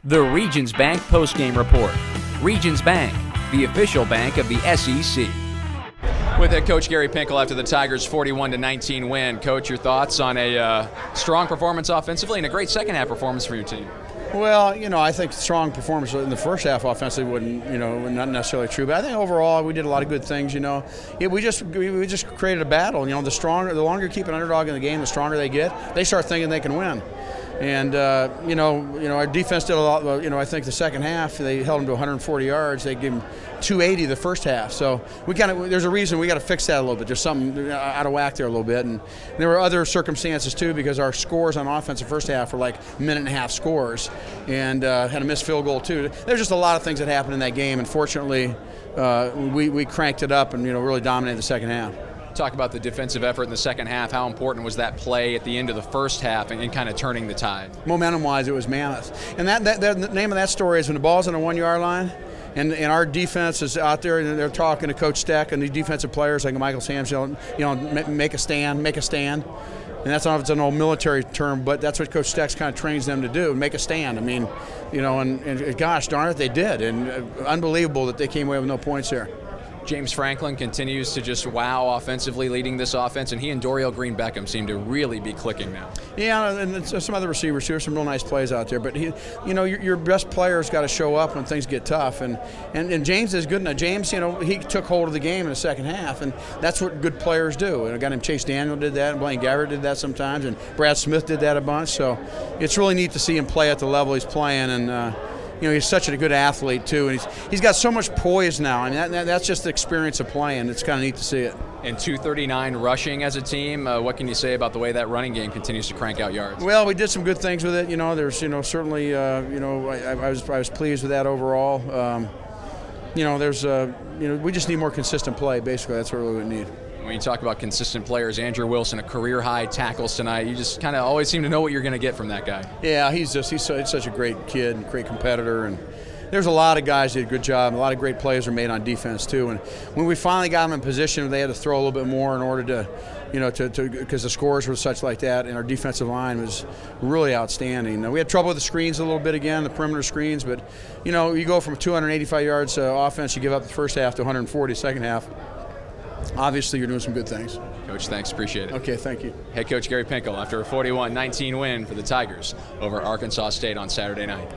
The Regions Bank postgame report. Regions Bank, the official bank of the SEC. With head coach Gary Pinkel after the Tigers' 41-19 win. Coach, your thoughts on a strong performance offensively and a great second half performance from your team? Well, I think strong performance in the first half offensively wouldn't, not necessarily true. But I think overall we did a lot of good things. We just created a battle. The longer you keep an underdog in the game, the stronger they get. They start thinking they can win. And our defense did a lot. I think the second half they held them to 140 yards. They gave them 280 the first half. So there's a reason we got to fix that a little bit. There's something out of whack there a little bit. And there were other circumstances too, because our scores on offense the first half were like minute-and-a-half scores, and had a missed field goal too. There's just a lot of things that happened in that game. And fortunately, we cranked it up and really dominated the second half. Talk about the defensive effort in the second half. How important was that play at the end of the first half and kind of turning the tide? Momentum-wise, it was mammoth. And the name of that story is when the ball's on the 1 yard line, and our defense is out there, and they're talking to Coach Steck and these defensive players like Michael Sam's, make a stand, make a stand. And that's not, it's an old military term, but that's what Coach Steck kind of trains them to do, make a stand. And gosh darn it, they did. And unbelievable that they came away with no points there. James Franklin continues to just wow offensively, leading this offense, and he and Dorial Green-Beckham seem to really be clicking now. Yeah, and some other receivers too. Some real nice plays out there. But your best players got to show up when things get tough, and James is good enough. James, he took hold of the game in the second half, and that's what good players do. And a guy named Chase Daniel did that, and Blaine Gabbert did that sometimes, and Brad Smith did that a bunch. So it's really neat to see him play at the level he's playing, and he's such a good athlete too, and he's got so much poise now. I mean, that's just the experience of playing. It's kind of neat to see it. And 239 rushing as a team. What can you say about the way that running game continues to crank out yards? Well, we did some good things with it. There's certainly I was pleased with that overall. We just need more consistent play. Basically, that's what we would need. When you talk about consistent players, Andrew Wilson, a career-high tackles tonight. You just kind of always seem to know what you're going to get from that guy. Yeah, he's such a great kid and great competitor, and there's a lot of guys that did a good job. A lot of great plays are made on defense too. And when we finally got them in position, they had to throw a little bit more in order to, because the scores were such like that, and our defensive line was really outstanding. We had trouble with the screens a little bit again, the perimeter screens, but you go from 285 yards offense, you give up the first half to 140 second half. Obviously, you're doing some good things. Coach, thanks. Appreciate it. Okay, thank you. Head coach Gary Pinkel after a 41-19 win for the Tigers over Arkansas State on Saturday night.